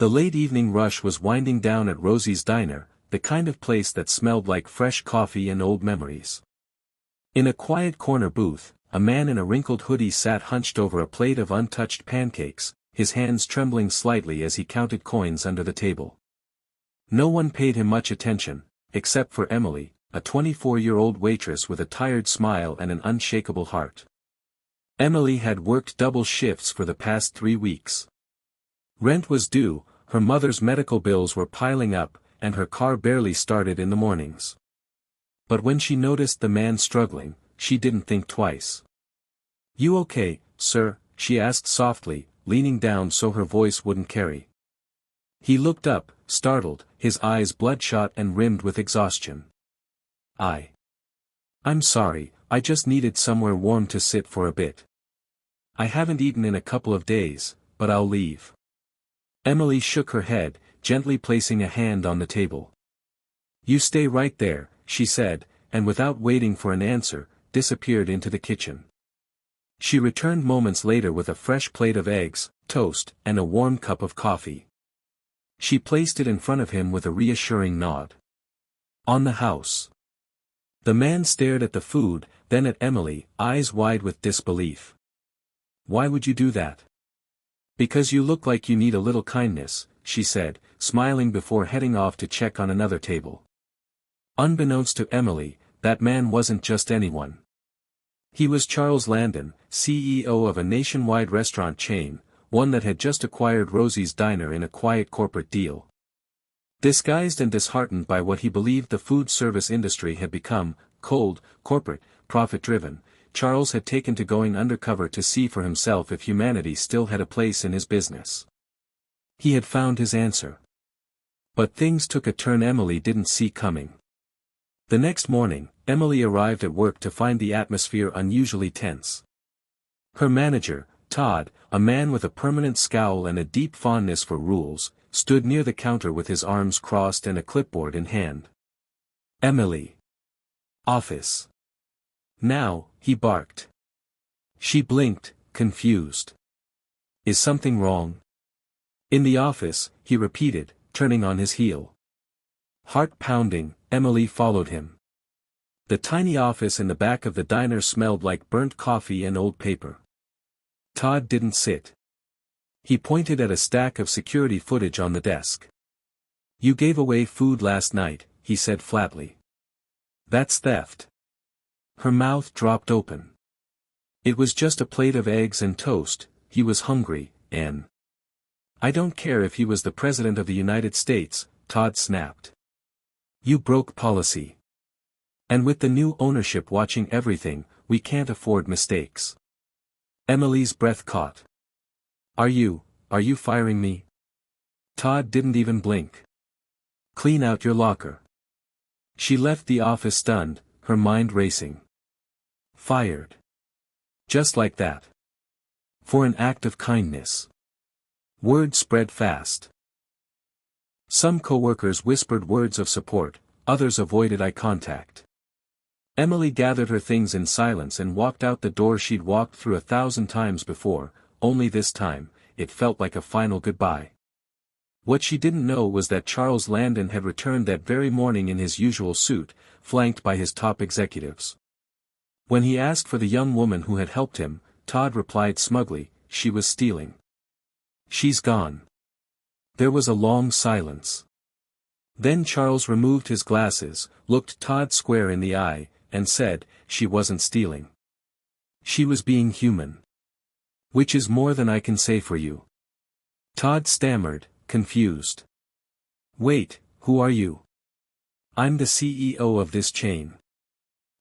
The late evening rush was winding down at Rosie's Diner, the kind of place that smelled like fresh coffee and old memories. In a quiet corner booth, a man in a wrinkled hoodie sat hunched over a plate of untouched pancakes, his hands trembling slightly as he counted coins under the table. No one paid him much attention, except for Emily, a 24-year-old waitress with a tired smile and an unshakable heart. Emily had worked double shifts for the past 3 weeks. Rent was due, her mother's medical bills were piling up, and her car barely started in the mornings. But when she noticed the man struggling, she didn't think twice. "You okay, sir?" she asked softly, leaning down so her voice wouldn't carry. He looked up, startled, his eyes bloodshot and rimmed with exhaustion. I'm sorry, I just needed somewhere warm to sit for a bit. I haven't eaten in a couple of days, but I'll leave." Emily shook her head, gently placing a hand on the table. "You stay right there," she said, and without waiting for an answer, disappeared into the kitchen. She returned moments later with a fresh plate of eggs, toast, and a warm cup of coffee. She placed it in front of him with a reassuring nod. "On the house." The man stared at the food, then at Emily, eyes wide with disbelief. "Why would you do that?" "Because you look like you need a little kindness," she said, smiling before heading off to check on another table. Unbeknownst to Emily, that man wasn't just anyone. He was Charles Landon, CEO of a nationwide restaurant chain, one that had just acquired Rosie's Diner in a quiet corporate deal. Disguised and disheartened by what he believed the food service industry had become, cold, corporate, profit-driven, Charles had taken to going undercover to see for himself if humanity still had a place in his business. He had found his answer. But things took a turn Emily didn't see coming. The next morning, Emily arrived at work to find the atmosphere unusually tense. Her manager, Todd, a man with a permanent scowl and a deep fondness for rules, stood near the counter with his arms crossed and a clipboard in hand. "Emily. Office. Now," he barked. She blinked, confused. "Is something wrong?" "In the office," he repeated, turning on his heel. Heart pounding, Emily followed him. The tiny office in the back of the diner smelled like burnt coffee and old paper. Todd didn't sit. He pointed at a stack of security footage on the desk. "You gave away food last night," he said flatly. "That's theft." Her mouth dropped open. It was just a plate of eggs and toast, he was hungry, and... "I don't care if he was the President of the United States," Todd snapped. "You broke policy. And with the new ownership watching everything, we can't afford mistakes." Emily's breath caught. Are you firing me?" Todd didn't even blink. "Clean out your locker." She left the office stunned, her mind racing. Fired. Just like that. For an act of kindness. Word spread fast. Some coworkers whispered words of support, others avoided eye contact. Emily gathered her things in silence and walked out the door she'd walked through 1,000 times before, only this time, it felt like a final goodbye. What she didn't know was that Charles Landon had returned that very morning in his usual suit, flanked by his top executives. When he asked for the young woman who had helped him, Todd replied smugly, "She was stealing. She's gone." There was a long silence. Then Charles removed his glasses, looked Todd square in the eye, and said, "She wasn't stealing. She was being human. Which is more than I can say for you." Todd stammered, confused. "Wait, who are you?" "I'm the CEO of this chain.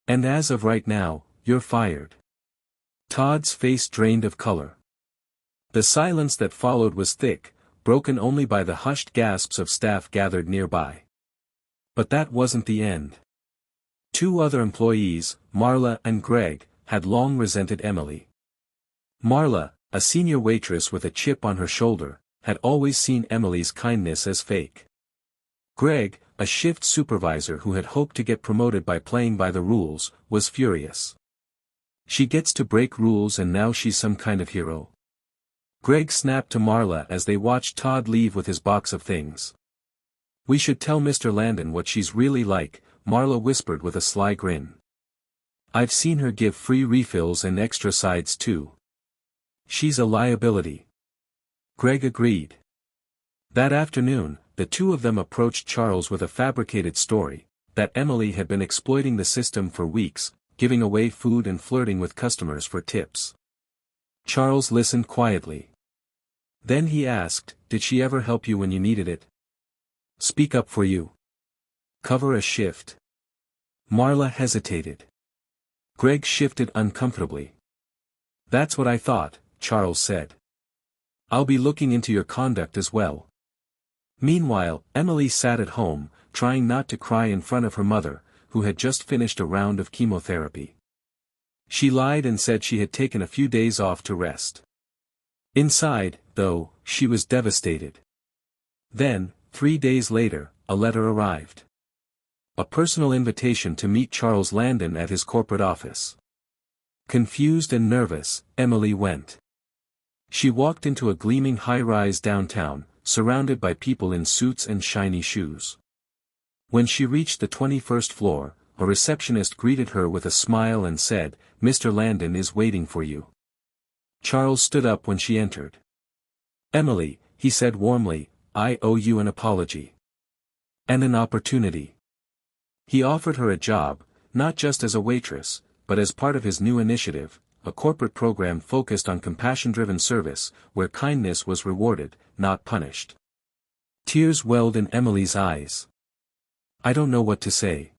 And as of right now, you're fired." Todd's face drained of color. The silence that followed was thick, broken only by the hushed gasps of staff gathered nearby. But that wasn't the end. 2 other employees, Marla and Greg, had long resented Emily. Marla, a senior waitress with a chip on her shoulder, had always seen Emily's kindness as fake. Greg, a shift supervisor who had hoped to get promoted by playing by the rules, was furious. "She gets to break rules and now she's some kind of hero." Greg snapped to Marla as they watched Todd leave with his box of things. "We should tell Mr. Landon what she's really like," Marla whispered with a sly grin. "I've seen her give free refills and extra sides too. She's a liability." Greg agreed. That afternoon, the two of them approached Charles with a fabricated story, that Emily had been exploiting the system for weeks, giving away food and flirting with customers for tips. Charles listened quietly. Then he asked, "Did she ever help you when you needed it? Speak up for you? Cover a shift?" Marla hesitated. Greg shifted uncomfortably. "That's what I thought," Charles said. "I'll be looking into your conduct as well." Meanwhile, Emily sat at home, trying not to cry in front of her mother, who had just finished a round of chemotherapy. She lied and said she had taken a few days off to rest. Inside, though, she was devastated. Then, 3 days later, a letter arrived. A personal invitation to meet Charles Landon at his corporate office. Confused and nervous, Emily went. She walked into a gleaming high-rise downtown, surrounded by people in suits and shiny shoes. When she reached the 21st floor, a receptionist greeted her with a smile and said, "Mr. Landon is waiting for you." Charles stood up when she entered. "Emily," he said warmly, "I owe you an apology. And an opportunity." He offered her a job, not just as a waitress, but as part of his new initiative, a corporate program focused on compassion-driven service, where kindness was rewarded, not punished. Tears welled in Emily's eyes. "I don't know what to say."